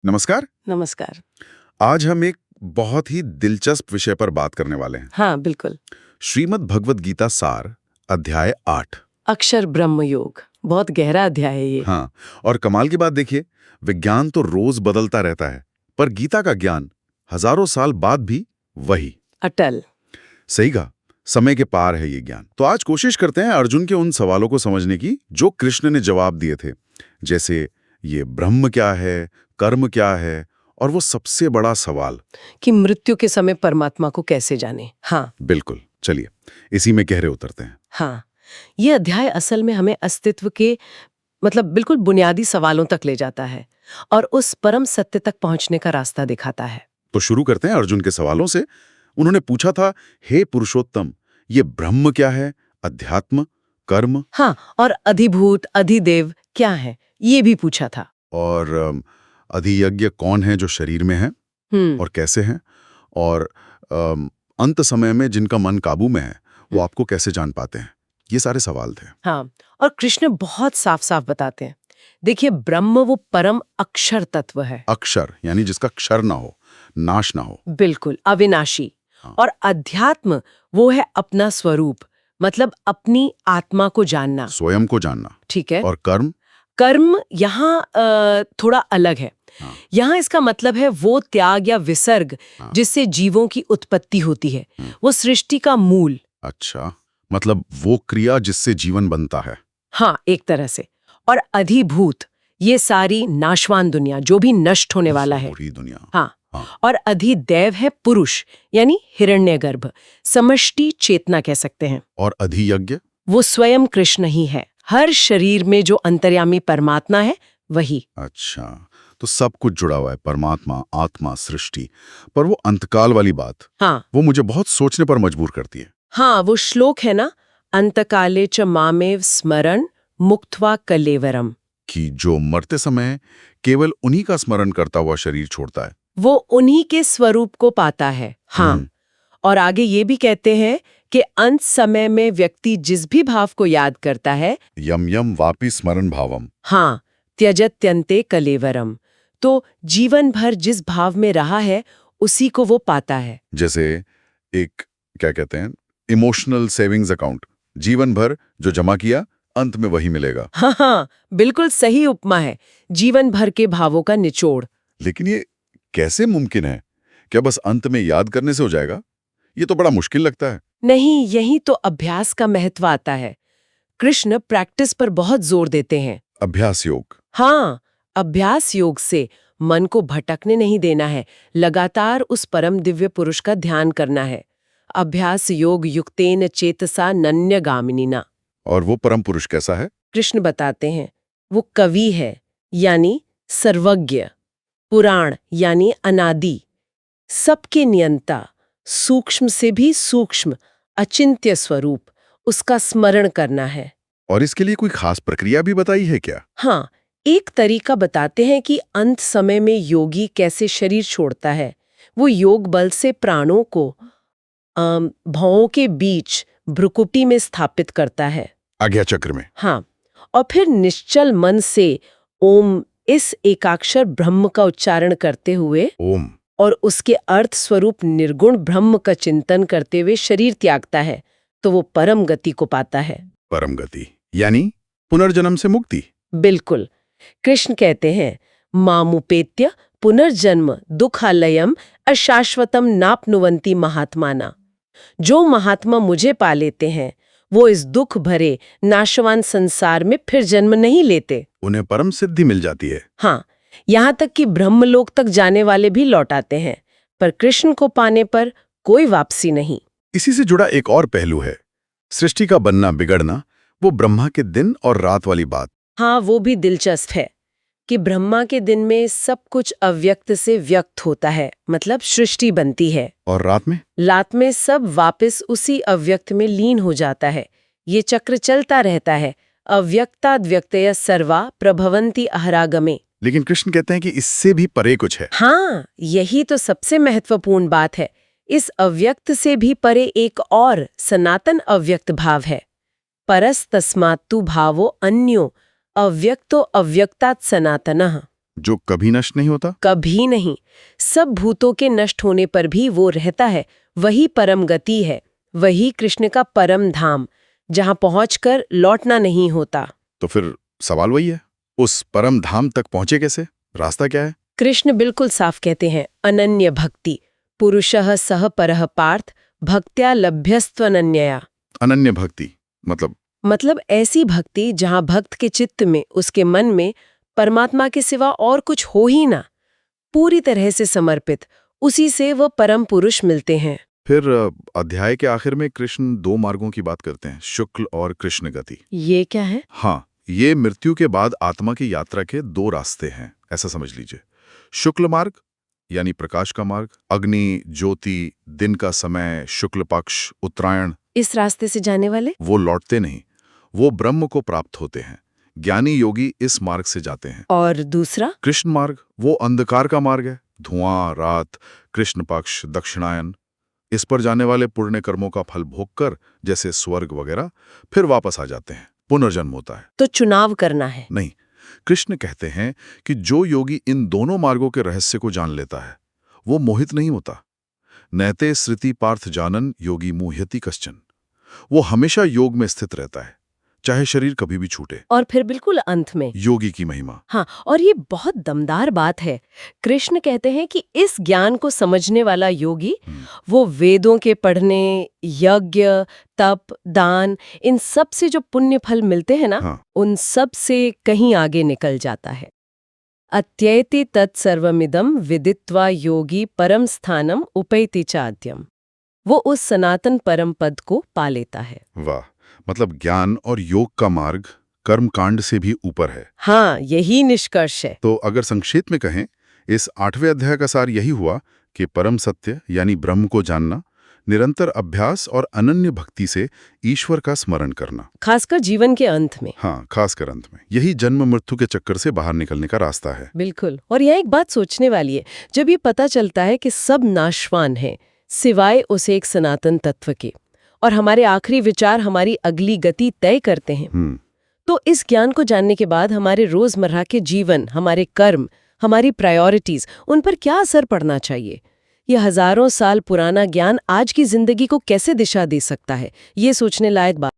नमस्कार। नमस्कार। आज हम एक बहुत ही दिलचस्प विषय पर बात करने वाले हैं। हाँ, बिल्कुल। श्रीमद् भगवद गीता सार, अध्याय 8। अक्षर ब्रह्म योग, बहुत गहरा अध्याय है ये। हाँ, और कमाल की बात देखिए, विज्ञान तो रोज बदलता रहता है, पर गीता का ज्ञान हजारों साल बाद भी वही। अटल। सही कहा, समय के पार है ये ज्ञान। तो आज कोशिश करते हैं अर्जुन के उन सवालों को समझने की जो कृष्ण ने जवाब दिए थे, जैसे ये ब्रह्म क्या है, कर्म क्या है, और वो सबसे बड़ा सवाल कि मृत्यु के समय परमात्मा को कैसे जाने। हाँ। बिल्कुल। चलिए इसी में गहरे उतरते हैं। हाँ, ये अध्याय असल में हमें अस्तित्व के बिल्कुल बुनियादी सवालों तक ले जाता है और उस परम सत्य तक पहुंचने का रास्ता दिखाता है। तो शुरू करते हैं अर्जुन के सवालों से। उन्होंने पूछा था, हे पुरुषोत्तम, ये ब्रह्म क्या है, अध्यात्म, कर्म हाँ, और अधिभूत अधिदेव क्या है, ये भी पूछा था। और अधियज्ञ कौन है जो शरीर में है और कैसे हैं, और अंत समय में जिनका मन काबू में है वो आपको कैसे जान पाते हैं। ये सारे सवाल थे। हाँ, और कृष्ण बहुत साफ साफ बताते हैं। देखिए, ब्रह्म वो परम अक्षर तत्व है। अक्षर यानी जिसका क्षर ना हो, नाश ना हो। बिल्कुल अविनाशी। हाँ। और अध्यात्म वो है अपना स्वरूप, मतलब अपनी आत्मा को जानना, स्वयं को जानना। ठीक है। और कर्म कर्म यहाँ थोड़ा अलग है। हाँ। यहाँ इसका मतलब है वो त्याग या विसर्ग हाँ। जिससे जीवों की उत्पत्ति होती है, वो सृष्टि का मूल। अच्छा, मतलब वो क्रिया जिससे जीवन बनता है। हाँ, एक तरह से। और अधिभूत, ये सारी नाशवान दुनिया जो भी नष्ट होने वाला है। पूरी दुनिया। हाँ। हाँ। और अधिदैव है पुरुष, यानी हिरण्यगर्भ, समष्टि चेतना कह सकते हैं। और अधियज्ञ वो स्वयं कृष्ण ही है। हर शरीर में जो अंतर्यामी परमात्मा है वही। अच्छा, तो सब कुछ जुड़ा हुआ है, परमात्मा, आत्मा, सृष्टि। पर वो अंतकाल वाली बात, हाँ। वो मुझे बहुत सोचने पर मजबूर करती है। हाँ, वो श्लोक है ना, अंतकाले च मामेव स्मरण मुक्त्वा कलेवरम, कि जो मरते समय केवल उन्हीं का स्मरण करता हुआ शरीर छोड़ता है। वो उन्हीं के स्वरूप को पाता है। हाँ। और आगे ये भी कहते हैं कि अंत समय में व्यक्ति जिस भी भाव को याद करता है, यम यम वापि स्मरण भावम। हाँ, त्यजत्यन्ते कलेवरम, तो जीवन भर जिस भाव में रहा है उसी को वो पाता है। जैसे एक, क्या कहते हैं, इमोशनल सेविंग्स अकाउंट। जीवन भर जो जमा किया अंत में वही मिलेगा। हाँ हाँ, बिल्कुल सही उपमा है, जीवन भर के भावों का निचोड़। लेकिन ये कैसे मुमकिन है? क्या बस अंत में याद करने से हो जाएगा? ये तो बड़ा मुश्किल लगता है। नहीं, यही तो अभ्यास का महत्व आता है। कृष्ण प्रैक्टिस पर बहुत जोर देते हैं। अभ्यास योग। हाँ, अभ्यास योग से मन को भटकने नहीं देना है, लगातार उस परम दिव्य पुरुष का ध्यान करना है। अभ्यास योग युक्तेन चेतसा नन्यगामिनीना। और वो परम पुरुष कैसा है? कृष्ण बताते हैं, वो कवि है, यानी सर्वज्ञ, पुराण यानी अनादि, सबके नियंता, सूक्ष्म से भी सूक्ष्म, अचिंत्य स्वरूप, उसका स्मरण करना है। और इसके लिए कोई खास प्रक्रिया भी बताई है क्या? हाँ, एक तरीका बताते हैं कि अंत समय में योगी कैसे शरीर छोड़ता है। वो योग बल से प्राणों को भौं के बीच भ्रुकुटी में स्थापित करता है, आज्ञा चक्र में। हाँ, और फिर निश्चल मन से ओम, इस एकाक्षर ब्रह्म का उच्चारण करते हुए ओम, और उसके अर्थ स्वरूप निर्गुण ब्रह्म का चिंतन करते हुए शरीर त्यागता है, तो वो परम गति को पाता है। परम गति यानी पुनर्जन्म से मुक्ति। बिल्कुल। कृष्ण कहते हैं, मामुपेत्य पुनर्जन्म दुखालयम अशाश्वतम नाप्नुवन्ति महात्माना। जो महात्मा मुझे पा लेते हैं वो इस दुख भरे नाशवान संसार में फिर जन्म नहीं लेते। उन्हें परम सिद्धि मिल जाती है। हाँ, यहाँ तक कि ब्रह्मलोक तक जाने वाले भी लौट आते हैं, पर कृष्ण को पाने पर कोई वापसी नहीं। इसी से जुड़ा एक और पहलू है, सृष्टि का बनना बिगड़ना, वो ब्रह्मा के दिन और रात वाली बात। हाँ, वो भी दिलचस्प है कि ब्रह्मा के दिन में सब कुछ अव्यक्त से व्यक्त होता है, मतलब सृष्टि बनती है, और रात में सब वापस उसी अव्यक्त में लीन हो जाता है। ये चक्र चलता रहता है, अव्यक्ताद्व्यक्तय सर्वा प्रभवन्ति अहरागमे। लेकिन कृष्ण कहते हैं कि इससे भी परे कुछ है। हाँ, यही तो सबसे महत्वपूर्ण बात है। इस अव्यक्त से भी परे एक और सनातन अव्यक्त भाव है। परस्तस्मात्तु भावो अन्यो अव्यक्तो अव्यक्तात् सनातनः। जो कभी नष्ट नहीं होता? कभी नहीं। सब भूतों के नष्ट होने पर भी वो रहता है। वही परम गति है, वही कृष्ण का परम धाम, जहां पहुंचकर लौटना नहीं होता। तो फिर सवाल वही है, उस परम धाम तक पहुंचे कैसे? रास्ता क्या है? कृष्ण बिल्कुल साफ कहते हैं, अनन्य भक्ति, पुरुषः सह परः पार्थ, भक्त्या लभ्यस्त्वनन्यया। अनन्य भक्ति मतलब ऐसी भक्ति जहां भक्त के चित्त में, उसके मन में परमात्मा के सिवा और कुछ हो ही ना, पूरी तरह से समर्पित, उसी से वह परम पुरुष मिलते हैं। फिर अध्याय के आखिर में कृष्ण दो मार्गों की बात करते हैं, शुक्ल और कृष्ण गति। ये क्या है? हाँ, ये मृत्यु के बाद आत्मा की यात्रा के दो रास्ते हैं, ऐसा समझ लीजिए। शुक्ल मार्ग यानी प्रकाश का मार्ग, अग्नि, ज्योति, दिन का समय, शुक्ल पक्ष, उत्तरायण। इस रास्ते से जाने वाले वो लौटते नहीं, वो ब्रह्म को प्राप्त होते हैं। ज्ञानी योगी इस मार्ग से जाते हैं। और दूसरा कृष्ण मार्ग वो अंधकार का मार्ग है, धुआं, रात, कृष्ण पक्ष, दक्षिणायन। इस पर जाने वाले पुण्य कर्मों का फल भोगकर, जैसे स्वर्ग वगैरह, फिर वापस आ जाते हैं। पुनर्जन्म होता है। तो चुनाव करना है। नहीं, कृष्ण कहते हैं कि जो योगी इन दोनों मार्गों के रहस्य को जान लेता है, वो मोहित नहीं होता। नैते स्मृति पार्थ जानन योगी मुह्यति कश्चन। वो हमेशा योग में स्थित रहता है, चाहे शरीर कभी भी छूटे। और फिर बिल्कुल अंत में योगी की महिमा। हाँ, और ये बहुत दमदार बात है। कृष्ण कहते हैं कि इस ज्ञान को समझने वाला योगी, वो वेदों के पढ़ने, यज्ञ, तप, दान, इन सब से जो पुण्य फल मिलते हैं ना, हाँ। उन सब से कहीं आगे निकल जाता है। अत्येति तत्सर्वमिदं विदित्वा योगी परम स्थानम उपैति चाद्यम। वो उस सनातन परम पद को पा लेता है। वाह, मतलब ज्ञान और योग का मार्ग कर्म कांड से भी ऊपर है। हाँ, यही निष्कर्ष है। तो अगर संक्षेप में कहें, इस 8वें अध्याय का सार यही हुआ कि परम सत्य यानी ब्रह्म को जानना, निरंतर अभ्यास और अनन्य भक्ति से ईश्वर का स्मरण करना, खासकर जीवन के अंत में। हाँ, खासकर अंत में, यही जन्म मृत्यु के चक्कर से बाहर निकलने का रास्ता है। बिल्कुल। और यह एक बात सोचने वाली है, जब ये पता चलता है कि सब नाशवान है सिवाय उसे एक सनातन तत्व के, और हमारे आखिरी विचार हमारी अगली गति तय करते हैं, तो इस ज्ञान को जानने के बाद हमारे रोजमर्रा के जीवन, हमारे कर्म, हमारी प्रायोरिटीज, उन पर क्या असर पड़ना चाहिए? ये हजारों साल पुराना ज्ञान आज की जिंदगी को कैसे दिशा दे सकता है? ये सोचने लायक बात।